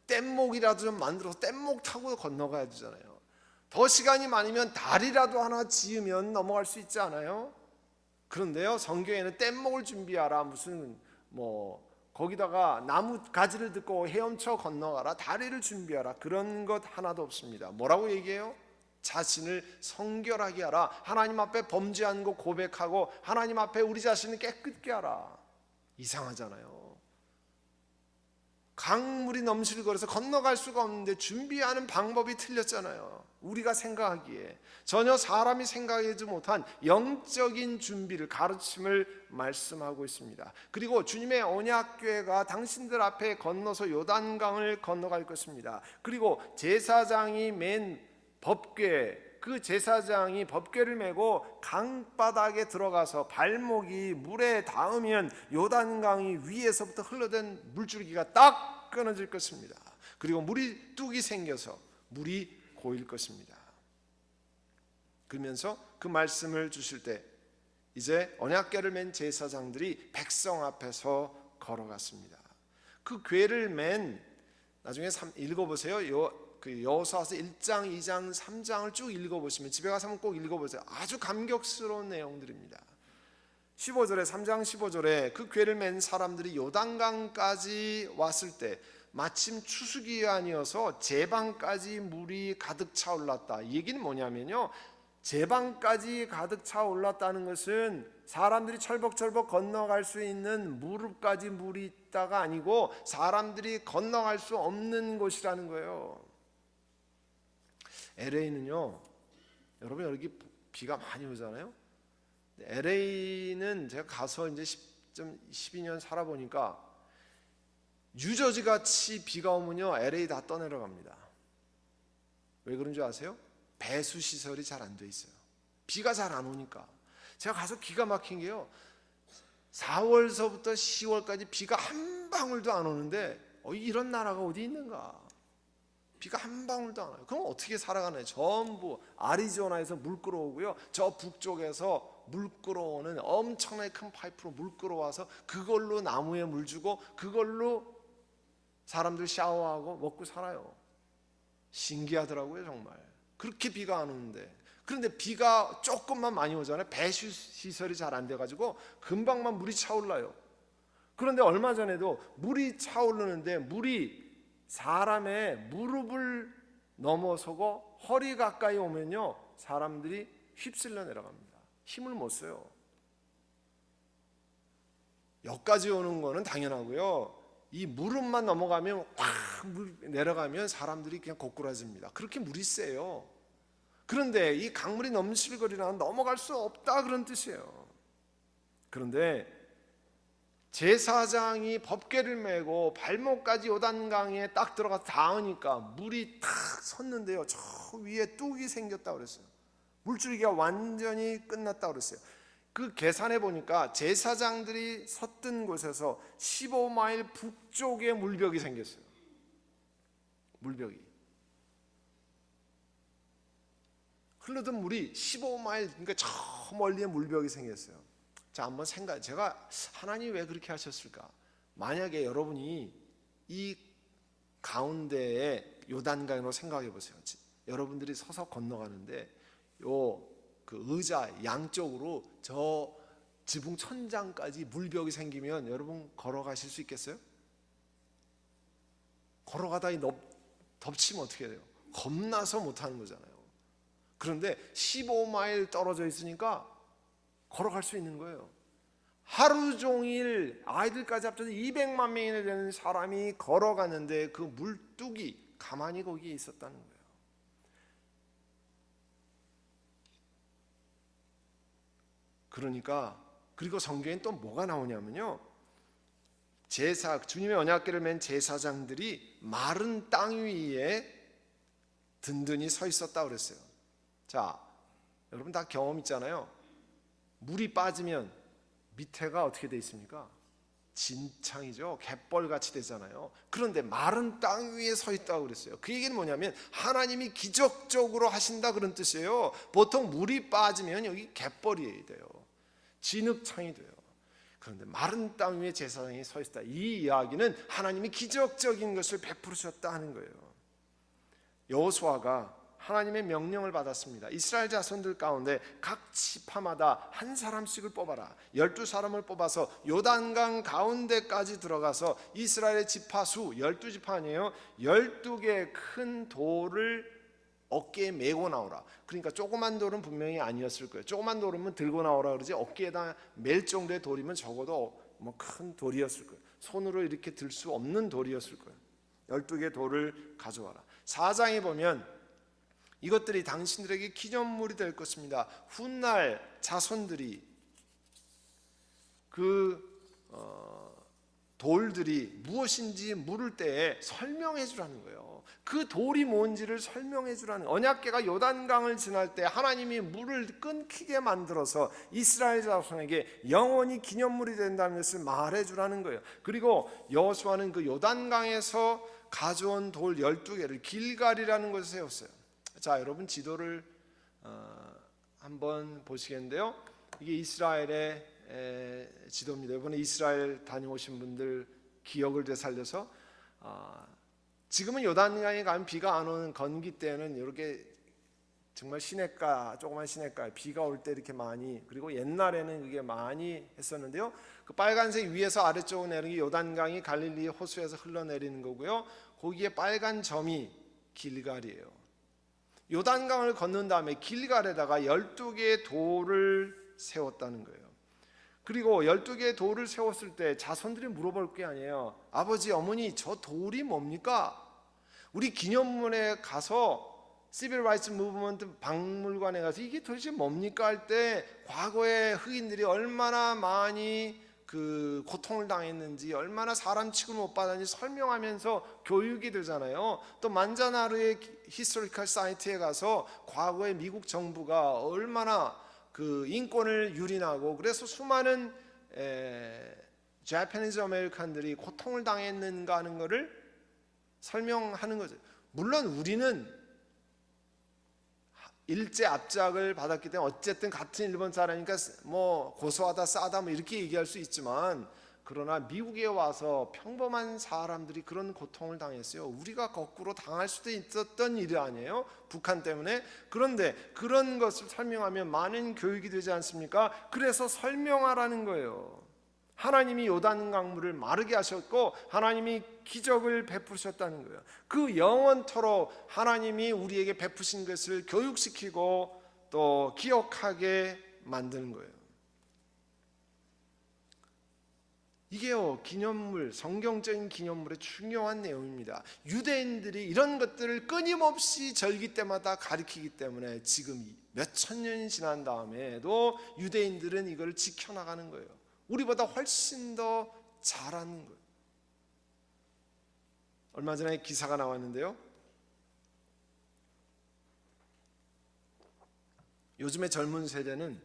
[SPEAKER 1] 뗏목이라도 좀 만들어서 뗏목 타고 건너가야 되잖아요. 더 시간이 많으면 다리라도 하나 지으면 넘어갈 수 있지 않아요? 그런데요, 성경에는 뗏목을 준비하라, 무슨 거기다가 나무 가지를 듣고 헤엄쳐 건너가라, 다리를 준비하라, 그런 것 하나도 없습니다. 뭐라고 얘기해요? 자신을 성결하게 하라. 하나님 앞에 범죄한 거 고백하고 하나님 앞에 우리 자신을 깨끗게 하라. 이상하잖아요. 강물이 넘실거려서 건너갈 수가 없는데 준비하는 방법이 틀렸잖아요. 우리가 생각하기에 전혀 사람이 생각하지 못한 영적인 준비를, 가르침을 말씀하고 있습니다. 그리고 주님의 언약궤가 당신들 앞에 건너서 요단강을 건너갈 것입니다. 그리고 제사장이 맨 법궤, 그 제사장이 법궤를 메고 강바닥에 들어가서 발목이 물에 닿으면 요단강이 위에서부터 흘러든 물줄기가 딱 끊어질 것입니다. 그리고 물이 뚝이 생겨서 물이 고일 것입니다. 그러면서 그 말씀을 주실 때 이제 언약궤를 맨 제사장들이 백성 앞에서 걸어갔습니다. 그 궤를 맨, 나중에 읽어보세요. 여호수아서 1장, 2장, 3장을 쭉 읽어보시면, 집에 가서 꼭 읽어보세요. 아주 감격스러운 내용들입니다. 15절에, 3장 15절에 그 궤를 맨 사람들이 요단강까지 왔을 때 마침 추수기간이어서 제방까지 물이 가득 차 올랐다. 이 얘기는 뭐냐면요, 제방까지 가득 차 올랐다는 것은 사람들이 철벅철벅 건너갈 수 있는 무릎까지 물이 있다가 아니고 사람들이 건너갈 수 없는 곳이라는 거예요. LA는요, 여러분 여기 비가 많이 오잖아요. LA는 제가 가서 이제 12년 살아보니까 뉴저지 같이 비가 오면요 LA 다 떠내려갑니다. 왜 그런 줄 아세요? 배수 시설이 잘 안 돼 있어요. 비가 잘 안 오니까. 제가 가서 기가 막힌 게요, 4월서부터 10월까지 비가 한 방울도 안 오는데 이런 나라가 어디 있는가? 비가 한 방울도 안 와요. 그럼 어떻게 살아가나요? 전부 아리조나에서 물 끌어오고요, 저 북쪽에서 물 끌어오는 엄청나게 큰 파이프로 물 끌어와서 그걸로 나무에 물 주고 그걸로 사람들 샤워하고 먹고 살아요. 신기하더라고요 정말. 그렇게 비가 안 오는데. 그런데 비가 조금만 많이 오잖아요. 배수 시설이 잘 안 돼가지고 금방만 물이 차올라요. 그런데 얼마 전에도 물이 차오르는데 물이 사람의 무릎을 넘어서고 허리 가까이 오면요 사람들이 휩쓸려 내려갑니다. 힘을 못 써요. 여기까지 오는 거는 당연하고요, 이 무릎만 넘어가면 확 내려가면 사람들이 그냥 고꾸라집니다. 그렇게 물이 세요. 그런데 이 강물이 넘실거리면 넘어갈 수 없다 그런 뜻이에요. 그런데 제사장이 법궤를 메고 발목까지 요단강에 딱 들어가 닿으니까 물이 탁 섰는데요, 저 위에 뚝이 생겼다 그랬어요. 물줄기가 완전히 끝났다 그랬어요. 그 계산해 보니까 제사장들이 섰던 곳에서 15마일 북쪽에 물벽이 생겼어요. 물벽이 흘러든 물이 15마일, 그러니까 저 멀리에 물벽이 생겼어요. 자, 한번 제가 하나님 왜 그렇게 하셨을까? 만약에 여러분이 이 가운데에 요단강으로 생각해 보세요. 여러분들이 서서 건너가는데 그 의자 양쪽으로 저 지붕 천장까지 물벽이 생기면 여러분 걸어가실 수 있겠어요? 걸어가다가 덮치면 어떻게 돼요? 겁나서 못하는 거잖아요. 그런데 15마일 떨어져 있으니까 걸어갈 수 있는 거예요. 하루 종일 아이들까지 합쳐서 200만 명이나 되는 사람이 걸어가는데 그 물뚝이 가만히 거기에 있었다는 거예요. 그러니까 그리고 성경엔 또 뭐가 나오냐면요, 주님의 언약궤를 맨 제사장들이 마른 땅 위에 든든히 서 있었다 그랬어요. 자, 여러분 다 경험 있잖아요. 물이 빠지면 밑에가 어떻게 돼 있습니까? 진창이죠. 갯벌같이 되잖아요. 그런데 마른 땅 위에 서 있다고 그랬어요. 그 얘기는 뭐냐면 하나님이 기적적으로 하신다 그런 뜻이에요. 보통 물이 빠지면 여기 갯벌이 돼요. 진흙창이 돼요. 그런데 마른 땅 위에 제사장이 서 있다. 이 이야기는 하나님이 기적적인 것을 베푸셨다 하는 거예요. 여호수아가 하나님의 명령을 받았습니다. 이스라엘 자손들 가운데 각 지파마다 한 사람씩을 뽑아라. 12사람을 뽑아서 요단강 가운데까지 들어가서 이스라엘의 지파 수 12지파 아니에요. 12개의 큰 돌을 어깨에 메고 나오라. 그러니까 조그만 돌은 분명히 아니었을 거예요. 조그만 돌이면 들고 나오라 그러지, 어깨에다 멜 정도의 돌이면 적어도 뭐 큰 돌이었을 거예요. 손으로 이렇게 들 수 없는 돌이었을 거예요. 12개 돌을 가져와라. 4장에 보면 이것들이 당신들에게 기념물이 될 것입니다. 훗날 자손들이 돌들이 무엇인지 물을 때에 설명해 주라는 거예요. 그 돌이 뭔지를 설명해 주라는, 언약궤가 요단강을 지날 때 하나님이 물을 끊기게 만들어서 이스라엘 자손에게 영원히 기념물이 된다는 것을 말해 주라는 거예요. 그리고 여호수아는 그 요단강에서 가져온 돌 12개를 길갈이라는 곳에 세웠어요. 자, 여러분 지도를 한번 보시겠는데요, 이게 이스라엘의 지도입니다. 이번에 이스라엘 다녀오신 분들 기억을 되살려서 지금은 요단강에 가면 비가 안 오는 건기 때는 이렇게 정말 시냇가, 조그만 시냇가에 비가 올 때 이렇게 많이, 그리고 옛날에는 그게 많이 했었는데요, 그 빨간색 위에서 아래쪽으로 내리는 게 요단강이 갈릴리 호수에서 흘러내리는 거고요, 거기에 빨간 점이 길갈이에요. 요단강을 건넌 다음에 길갈에다가 12개의 돌을 세웠다는 거예요. 그리고 12개의 돌을 세웠을 때 자손들이 물어볼 게 아니에요. 아버지, 어머니, 저 돌이 뭡니까? 우리 기념문에 가서 시빌 라이츠 무브먼트 박물관에 가서 이게 도대체 뭡니까 할 때 과거에 흑인들이 얼마나 많이 고통을 당했는지, 얼마나 사람 취급을 못 받았는지 설명하면서 교육이 되잖아요. 또 만자나루의 히스토리컬 사이트에 가서 과거에 미국 정부가 얼마나 인권을 유린하고, 그래서 수많은 자파니즈 아메리칸들이 고통을 당했는가 하는 것을 설명하는 거죠. 물론 우리는 일제 압작을 받았기 때문에 어쨌든 같은 일본 사람이니까 뭐 고소하다 싸다 뭐 이렇게 얘기할 수 있지만, 그러나 미국에 와서 평범한 사람들이 그런 고통을 당했어요. 우리가 거꾸로 당할 수도 있었던 일이 아니에요, 북한 때문에. 그런데 그런 것을 설명하면 많은 교육이 되지 않습니까? 그래서 설명하라는 거예요. 하나님이 요단강물을 마르게 하셨고 하나님이 기적을 베푸셨다는 거예요. 그 영원토록 하나님이 우리에게 베푸신 것을 교육시키고 또 기억하게 만드는 거예요. 이게요, 기념물, 성경적인 기념물의 중요한 내용입니다. 유대인들이 이런 것들을 끊임없이 절기 때마다 가리키기 때문에 지금 몇천 년이 지난 다음에도 유대인들은 이걸 지켜나가는 거예요. 우리보다 훨씬 더 잘하는 거예요. 얼마 전에 기사가 나왔는데요, 요즘의 젊은 세대는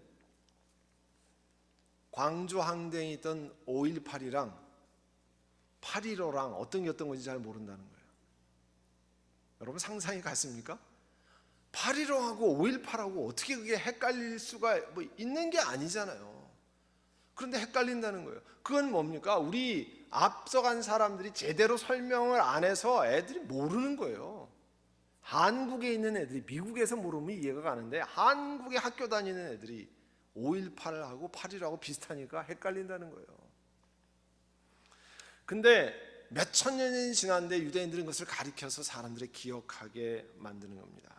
[SPEAKER 1] 광주 항쟁에 있던 5.18이랑 8.15랑 어떤 게 어떤 건지 잘 모른다는 거예요. 여러분 상상이 갔습니까? 8.15하고 5.18하고 어떻게 그게 헷갈릴 수가 있는 게 아니잖아요. 그런데 헷갈린다는 거예요. 그건 뭡니까? 우리 앞서간 사람들이 제대로 설명을 안 해서 애들이 모르는 거예요. 한국에 있는 애들이 미국에서 모르면 이해가 가는데 한국에 학교 다니는 애들이 5.18하고 8.15하고 비슷하니까 헷갈린다는 거예요. 근데 몇천 년이 지났는데 유대인들은 그것을 가리켜서 사람들이 기억하게 만드는 겁니다.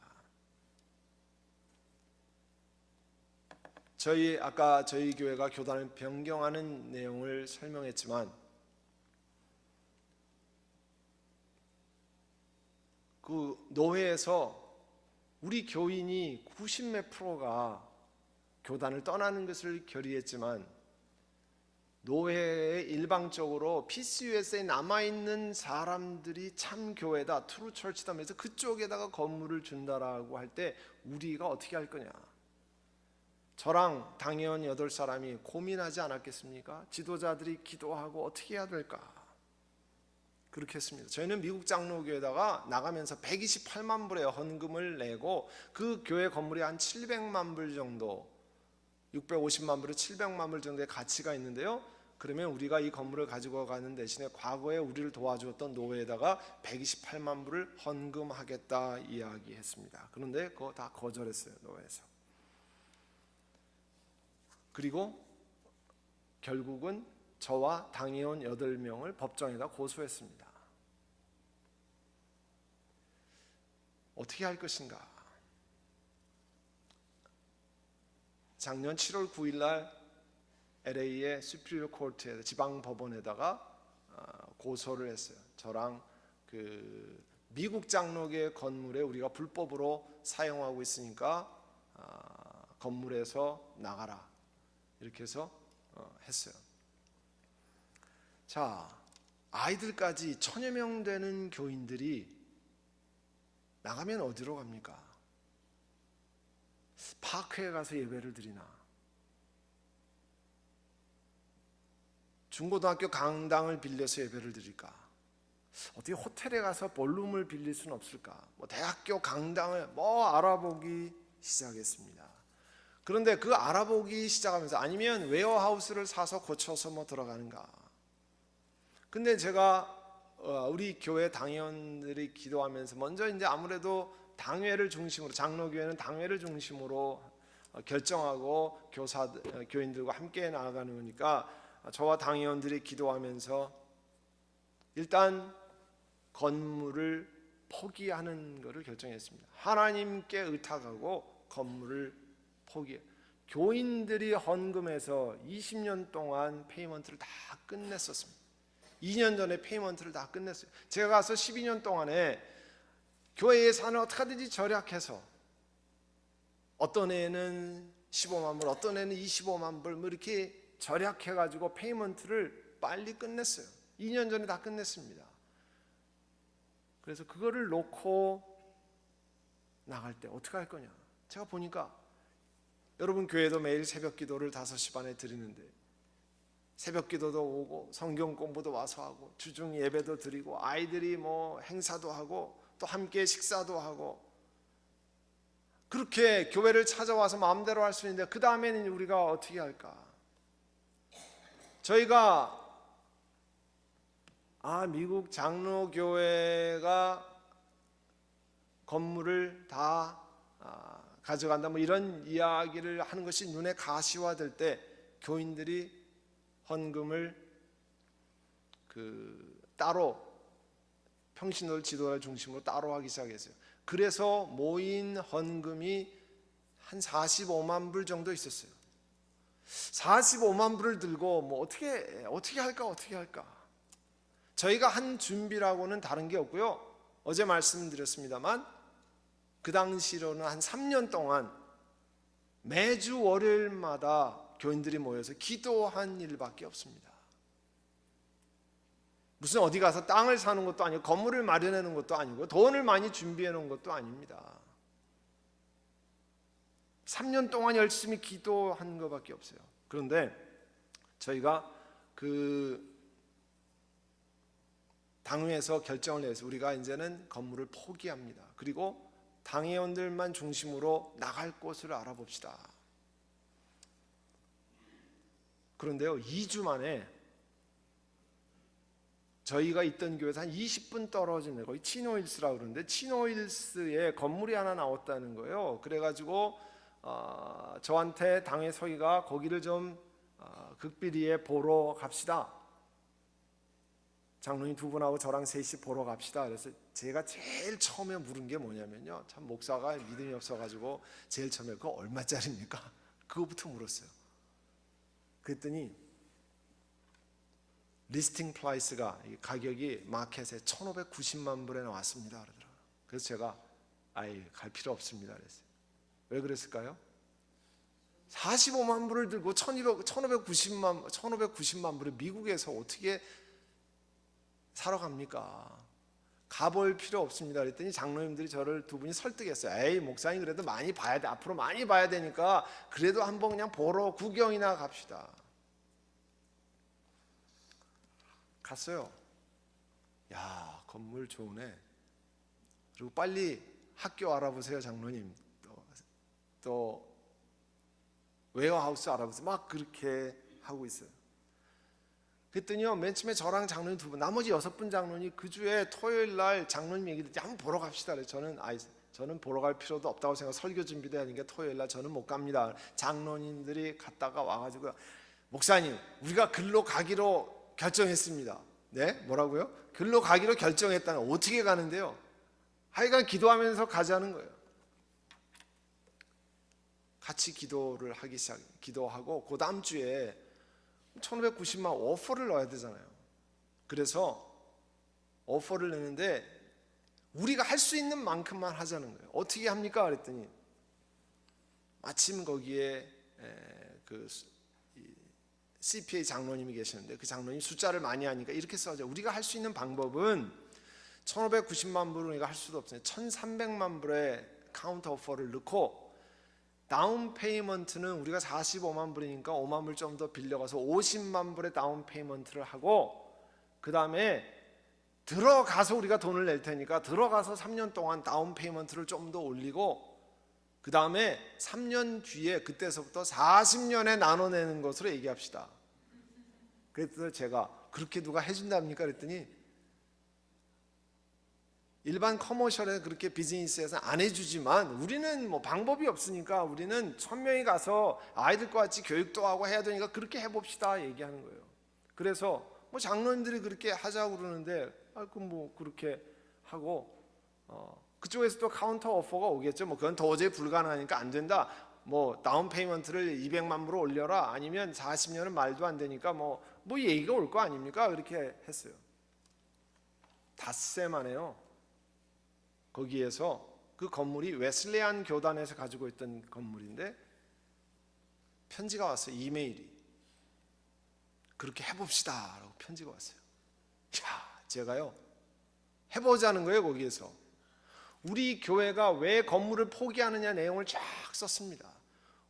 [SPEAKER 1] 아까 저희 교회가 교단을 변경하는 내용을 설명했지만, 그 노회에서 우리 교인이 90몇 프로가 교단을 떠나는 것을 결의했지만 노회에 일방적으로 PCUS에 남아있는 사람들이 참 교회다, 트루 철치다 하면서 그쪽에다가 건물을 준다라고 할 때 우리가 어떻게 할 거냐. 저랑 당회원 8사람이 고민하지 않았겠습니까? 지도자들이 기도하고 어떻게 해야 될까? 그렇게 했습니다. 저희는 미국 장로교회에다가 나가면서 128만 불의 헌금을 내고 그 교회 건물이 한 700만 불 정도, 650만 불에 700만 불 정도의 가치가 있는데요. 그러면 우리가 이 건물을 가지고 가는 대신에 과거에 우리를 도와주었던 노회에다가 128만 불을 헌금하겠다 이야기했습니다. 그런데 그거 다 거절했어요, 노회에서. 그리고 결국은 저와 당회원 8명을 법정에다 고소했습니다. 어떻게 할 것인가? 작년 7월 9일 날 LA의 수피리어 코트에 지방 법원에다가 고소를 했어요. 저랑 그 미국 장로교회 건물에 우리가 불법으로 사용하고 있으니까 건물에서 나가라 이렇게 해서 했어요. 자, 아이들까지 1000여 명 되는 교인들이 나가면 어디로 갑니까? 파크에 가서 예배를 드리나? 중고등학교 강당을 빌려서 예배를 드릴까? 어떻게 호텔에 가서 볼룸을 빌릴 수는 없을까? 대학교 강당을 알아보기 시작했습니다. 그런데 그 알아보기 시작하면서 아니면 웨어하우스를 사서 고쳐서 들어가는가? 근데 제가 우리 교회 당회원들이 기도하면서 먼저 이제 아무래도 당회를 중심으로, 장로교회는 당회를 중심으로 결정하고 교인들과 함께 나아가는 거니까 저와 당회원들이 기도하면서 일단 건물을 포기하는 것을 결정했습니다. 하나님께 의탁하고 건물을 포기해. 교인들이 헌금해서 20년 동안 페이먼트를 다 끝냈었습니다. 2년 전에 페이먼트를 다 끝냈어요. 제가 가서 12년 동안에 교회 예산을 어떻게든지 절약해서 어떤 애는 15만 불, 어떤 애는 25만 불 이렇게 절약해가지고 페이먼트를 빨리 끝냈어요. 2년 전에 다 끝냈습니다. 그래서 그거를 놓고 나갈 때 어떻게 할 거냐? 제가 보니까 여러분 교회도 매일 새벽 기도를 5시 반에 드리는데 새벽 기도도 오고 성경 공부도 와서 하고 주중 예배도 드리고 아이들이 행사도 하고 또 함께 식사도 하고 그렇게 교회를 찾아와서 마음대로 할 수 있는데 그 다음에는 우리가 어떻게 할까? 저희가 미국 장로교회가 건물을 다 가져간다 이런 이야기를 하는 것이 눈에 가시화될 때 교인들이 헌금을 따로 평신도를 지도자를 중심으로 따로 하기 시작했어요. 그래서 모인 헌금이 한 45만 불 정도 있었어요. 45만 불을 들고 어떻게 할까? 저희가 한 준비라고는 다른 게 없고요. 어제 말씀드렸습니다만 그 당시로는 한 3년 동안 매주 월요일마다 교인들이 모여서 기도한 일밖에 없습니다. 무슨 어디 가서 땅을 사는 것도 아니고 건물을 마련해 놓은 것도 아니고 돈을 많이 준비해 놓은 것도 아닙니다. 3년 동안 열심히 기도한 것밖에 없어요. 그런데 저희가 당회에서 결정을 내서 우리가 이제는 건물을 포기합니다. 그리고 당회원들만 중심으로 나갈 곳을 알아봅시다. 그런데요, 2주 만에 저희가 있던 교회에서 한 20분 떨어진 데 거기 치노힐스라고 그러는데 치노힐스에 건물이 하나 나왔다는 거예요. 그래가지고 저한테 당회 서기가 거기를 좀 극비리에 보러 갑시다. 장로님 2분하고 저랑 셋이 보러 갑시다. 그래서 제가 제일 처음에 물은 게 뭐냐면요, 참 목사가 믿음이 없어가지고 제일 처음에 그거 얼마짜리입니까? 그거부터 물었어요. 그랬더니 리스팅 프라이스가 가격이 마켓에 1590만 불에 나왔습니다 그러더라고요. 그래서 제가 갈 필요 없습니다 그랬어요. 왜 그랬을까요? 45만 불을 들고 1590만 불을 미국에서 어떻게 사러 갑니까? 가볼 필요 없습니다 그랬더니 장로님들이 저를 두 분이 설득했어요. 에이 목사님 그래도 많이 봐야 돼. 앞으로 많이 봐야 되니까 그래도 한번 그냥 보러 구경이나 갑시다. 갔어요. 야 건물 좋으네. 그리고 빨리 학교 알아보세요 장로님. 또 웨어하우스 알아보세요. 막 그렇게 하고 있어요. 그랬더니요 맨 처음에 저랑 장로님 두 분, 나머지 6분 장로님 그 주에 토요일 날 장로님 얘기 듣지 한번 보러 갑시다. 저는 보러 갈 필요도 없다고 생각. 설교 준비도 하니까 토요일 날 저는 못 갑니다. 장로님들이 갔다가 와가지고 목사님 우리가 글로 가기로 결정했습니다. 네 뭐라고요? 글로 가기로 결정했다는 어떻게 가는데요? 하여간 기도하면서 가자는 거예요. 같이 기도를 하기 기도하고 그 다음 주에 1590만 오퍼를 넣어야 되잖아요. 그래서 오퍼를 내는데 우리가 할 수 있는 만큼만 하자는 거예요. 어떻게 합니까? 그랬더니 마침 거기에 그 CPA 장로님이 계시는데 그 장로님 숫자를 많이 하니까 이렇게 써져. 우리가 할 수 있는 방법은 1590만 불을 우리가 할 수도 없어요. 1300만 불의 카운터 오퍼를 넣고 다운 페이먼트는 우리가 45만 불이니까 5만 불 좀 더 빌려가서 50만 불의 다운 페이먼트를 하고 그 다음에 들어가서 우리가 돈을 낼 테니까 들어가서 3년 동안 다운 페이먼트를 좀 더 올리고 그 다음에 3년 뒤에 그때서부터 40년에 나눠내는 것으로 얘기합시다. 그래서 제가 그렇게 누가 해준답니까? 그랬더니 일반 커머셜에 그렇게 비즈니스에서 안 해주지만 우리는 뭐 방법이 없으니까 우리는 1000명이 가서 아이들과 같이 교육도 하고 해야 되니까 그렇게 해봅시다 얘기하는 거예요. 그래서 뭐 장로님들이 그렇게 하자고 그러는데 그럼 뭐 그렇게 하고 그쪽에서 또 카운터 오퍼가 오겠죠. 뭐 그건 도저히 불가능하니까 안 된다. 뭐 다운 페이먼트를 200만 불로 올려라. 아니면 40년은 말도 안 되니까 뭐 얘기가 올 거 아닙니까? 그렇게 했어요. 닷새 만에요. 거기에서 그 건물이 웨슬레안 교단에서 가지고 있던 건물인데 편지가 왔어요. 이메일이. 그렇게 해봅시다 라고 편지가 왔어요. 제가요 해보자는 거예요. 거기에서 우리 교회가 왜 건물을 포기하느냐 내용을 쫙 썼습니다.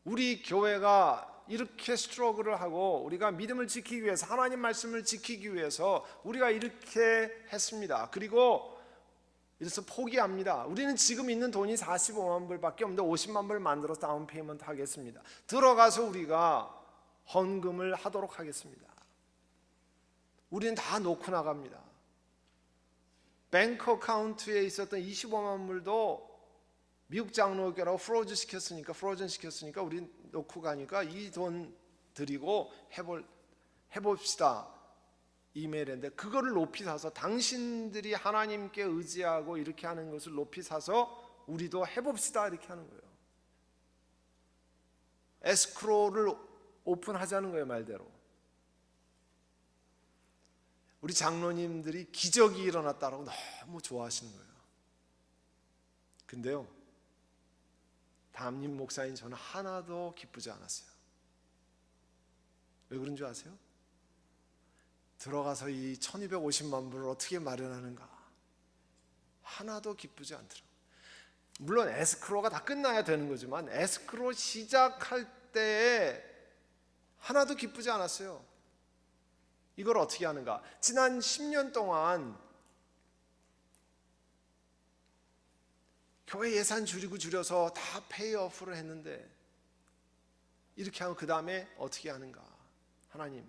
[SPEAKER 1] 우리 교회가 이렇게 스트러글을 하고 우리가 믿음을 지키기 위해서 하나님 말씀을 지키기 위해서 우리가 이렇게 했습니다. 그리고 이래서 포기합니다. 우리는 지금 있는 돈이 45만 불밖에 없는데 50만 불 만들어서 다운 페이먼트 하겠습니다. 들어가서 우리가 헌금을 하도록 하겠습니다. 우리는 다 놓고 나갑니다. 뱅크 어카운트에 있었던 25만 불도 미국 장로교라고 프로즌 시켰으니까 우리 놓고 가니까 이 돈 드리고 해봅시다. 이메일인데 그거를 높이 사서 당신들이 하나님께 의지하고 이렇게 하는 것을 높이 사서 우리도 해봅시다 이렇게 하는 거예요. 에스크로를 오픈하자는 거예요. 말대로 우리 장로님들이 기적이 일어났다라고 너무 좋아하시는 거예요. 근데요 담임 목사인 저는 하나도 기쁘지 않았어요. 왜 그런 줄 아세요? 들어가서 이 1250만 불을 어떻게 마련하는가 하나도 기쁘지 않더라고요. 물론 에스크로가 다 끝나야 되는 거지만 에스크로 시작할 때에 하나도 기쁘지 않았어요. 이걸 어떻게 하는가? 지난 10년 동안 교회 예산 줄여서 다 페이오프를 했는데 이렇게 하고 그 다음에 어떻게 하는가? 하나님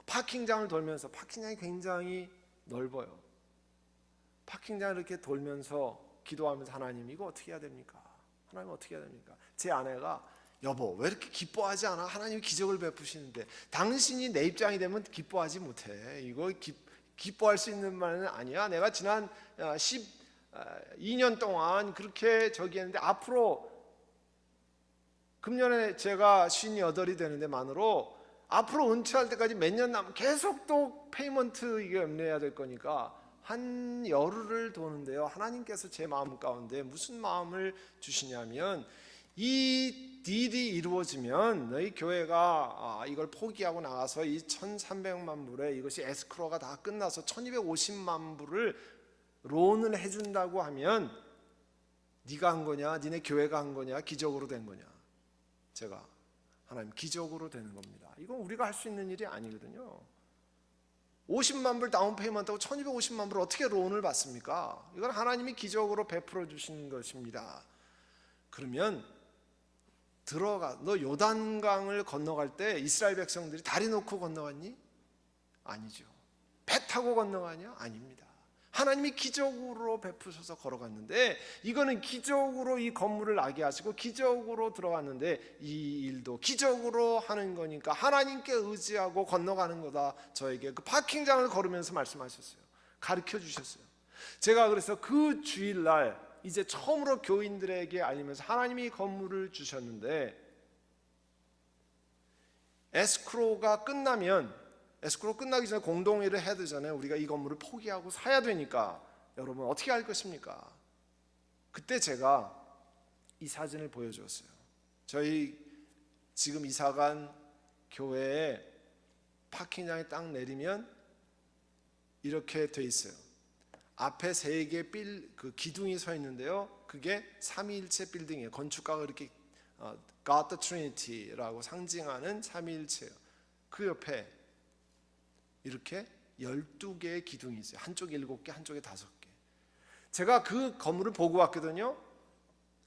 [SPEAKER 1] 파킹장을 돌면서 파킹장이 굉장히 넓어요. 파킹장을 이렇게 돌면서 기도하면서 하나님 이거 어떻게 해야 됩니까? 하나님 어떻게 해야 됩니까? 제 아내가 여보 왜 이렇게 기뻐하지 않아? 하나님이 기적을 베푸시는데 당신이 내 입장이 되면 기뻐하지 못해. 이거 기뻐할 수 있는 말은 아니야. 내가 지난 12년 동안 그렇게 저기 했는데 앞으로 금년에 제가 58이 되는데 만으로 앞으로 은퇴할 때까지 몇 년 남으면 계속 또 페이먼트 이게 염려해야 될 거니까 한 열흘을 도는데요, 하나님께서 제 마음 가운데 무슨 마음을 주시냐면, 이 딜이 이루어지면 너희 교회가 이걸 포기하고 나가서 이 1,300만 불에 이것이 에스크로가 다 끝나서 1,250만 불을 론을 해준다고 하면 네가 한 거냐, 니네 교회가 한 거냐, 기적으로 된 거냐. 제가 하나님, 기적으로 되는 겁니다. 이건 우리가 할 수 있는 일이 아니거든요. 50만 불 다운 페이먼트하고 1,250만 불을 어떻게 론을 받습니까? 이건 하나님이 기적으로 베풀어 주신 것입니다. 그러면 너 요단강을 건너갈 때 이스라엘 백성들이 다리 놓고 건너갔니? 아니죠. 배 타고 건너가냐? 아닙니다. 하나님이 기적으로 베푸셔서 걸어갔는데, 이거는 기적으로 이 건물을 나게 하시고 기적으로 들어갔는데, 이 일도 기적으로 하는 거니까 하나님께 의지하고 건너가는 거다. 저에게 그 파킹장을 걸으면서 말씀하셨어요. 가르쳐 주셨어요. 제가 그래서 그 주일날 이제 처음으로 교인들에게 알리면서 하나님이 건물을 주셨는데, 에스크로가 끝나면, 에스크로 끝나기 전에 공동회의를 해야 되잖아요. 우리가 이 건물을 포기하고 사야 되니까 여러분 어떻게 할 것입니까? 그때 제가 이 사진을 보여주었어요. 저희 지금 이사간 교회에 파킹장에 딱 내리면 이렇게 돼 있어요. 앞에 3개 그 기둥이 서 있는데요, 그게 삼위일체 빌딩이에요. 건축가가 이렇게 God the Trinity라고 상징하는 삼위일체예요. 그 옆에 이렇게 12개의 기둥이 있어요. 한쪽에 7개, 한쪽에 5개. 제가 그 건물을 보고 왔거든요.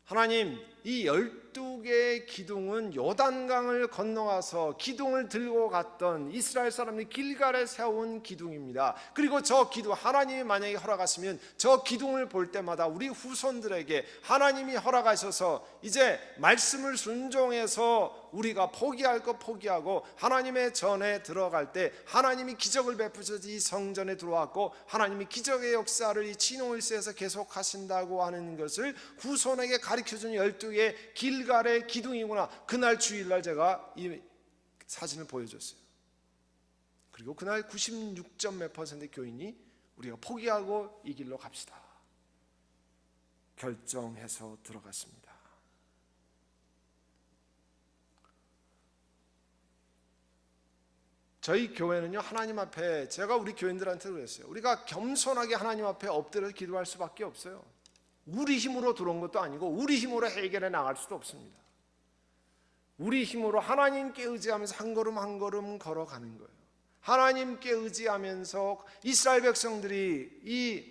[SPEAKER 1] 하나님, 이 12개의 기둥은 요단강을 건너가서 기둥을 들고 갔던 이스라엘 사람들이 길갈에 세운 기둥입니다. 그리고 저 기둥, 하나님이 만약에 허락하시면 저 기둥을 볼 때마다 우리 후손들에게 하나님이 허락하셔서 이제 말씀을 순종해서 우리가 포기할 것 포기하고 하나님의 전에 들어갈 때 하나님이 기적을 베푸셔서 이 성전에 들어왔고, 하나님이 기적의 역사를 이 진홍일세에서 계속하신다고 하는 것을 후손에게 가르쳐준 12개의 길갈의 기둥이구나. 그날 주일날 제가 이 사진을 보여줬어요. 그리고 그날 96점 몇 퍼센트 교인이 우리가 포기하고 이 길로 갑시다 결정해서 들어갔습니다. 저희 교회는요, 하나님 앞에, 제가 우리 교인들한테 그랬어요. 우리가 겸손하게 하나님 앞에 엎드려서 기도할 수밖에 없어요. 우리 힘으로 들어온 것도 아니고 우리 힘으로 해결해 나갈 수도 없습니다. 우리 힘으로 하나님께 의지하면서 한 걸음 한 걸음 걸어가는 거예요. 하나님께 의지하면서 이스라엘 백성들이 이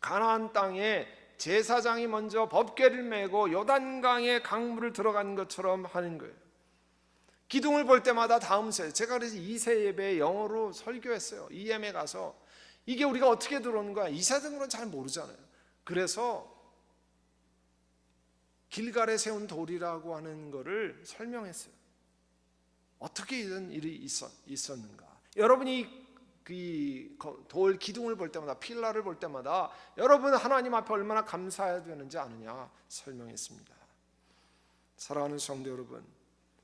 [SPEAKER 1] 가나안 땅에 제사장이 먼저 법궤를 메고 요단강에 강물을 들어가는 것처럼 하는 거예요. 기둥을 볼 때마다 다음 세, 제가 그래서 2세 예배에 영어로 설교했어요. EM에 가서 이게 우리가 어떻게 들어오는 거야? 2세등으로는 잘 모르잖아요. 그래서 길갈에 세운 돌이라고 하는 거를 설명했어요. 어떻게 이런 일이 있었는가? 여러분이 그 돌 기둥을 볼 때마다, 필라를 볼 때마다 여러분 하나님 앞에 얼마나 감사해야 되는지 아느냐 설명했습니다. 사랑하는 성도 여러분,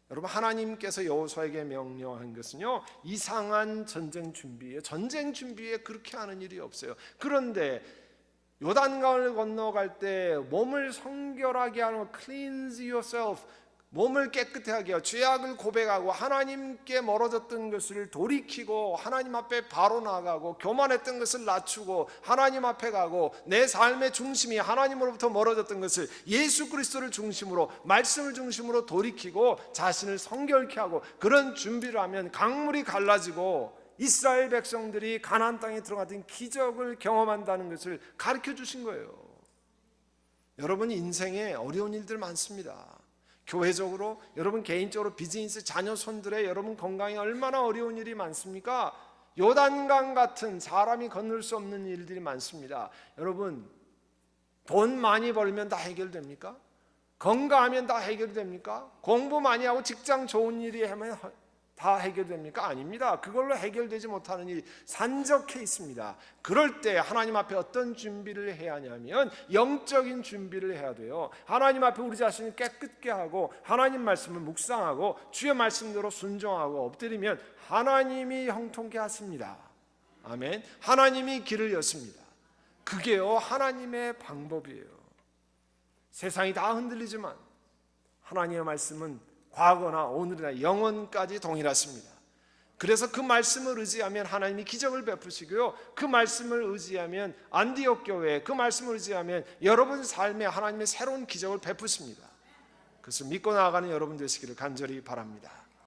[SPEAKER 1] 하나님께서 여호수아에게 명령한 것은요, 이상한 전쟁 준비에, 전쟁 준비에 그렇게 하는 일이 없어요. 그런데 요단강을 건너갈 때 몸을 성결하게 하는, cleanse yourself, 몸을 깨끗하게 하고 죄악을 고백하고 하나님께 멀어졌던 것을 돌이키고 하나님 앞에 바로 나가고 교만했던 것을 낮추고 하나님 앞에 가고 내 삶의 중심이 하나님으로부터 멀어졌던 것을 예수 그리스도를 중심으로, 말씀을 중심으로 돌이키고 자신을 성결케 하고, 그런 준비를 하면 강물이 갈라지고 이스라엘 백성들이 가나안 땅에 들어가던 기적을 경험한다는 것을 가르쳐 주신 거예요. 여러분 인생에 어려운 일들 많습니다. 교회적으로, 여러분 개인적으로, 비즈니스, 자녀 손들의 여러분 건강에 얼마나 어려운 일이 많습니까? 요단강 같은 사람이 건널 수 없는 일들이 많습니다. 여러분, 돈 많이 벌면 다 해결됩니까? 건강하면 다 해결됩니까? 공부 많이 하고 직장 좋은 일이 하면 다 해결됩니까? 아닙니다. 그걸로 해결되지 못하는 일이 산적해 있습니다. 그럴 때 하나님 앞에 어떤 준비를 해야 하냐면 영적인 준비를 해야 돼요. 하나님 앞에 우리 자신을 깨끗게 하고 하나님 말씀을 묵상하고 주의 말씀대로 순종하고 엎드리면 하나님이 형통케 하십니다. 아멘. 하나님이 길을 여십니다. 그게요 하나님의 방법이에요. 세상이 다 흔들리지만 하나님의 말씀은 과거나 오늘이나 영원까지 동일하십니다. 그래서 그 말씀을 의지하면 하나님이 기적을 베푸시고요, 그 말씀을 의지하면 안디옥 교회, 그 말씀을 의지하면 여러분 삶에 하나님의 새로운 기적을 베푸십니다. 그것을 믿고 나아가는 여러분 되시기를 간절히 바랍니다.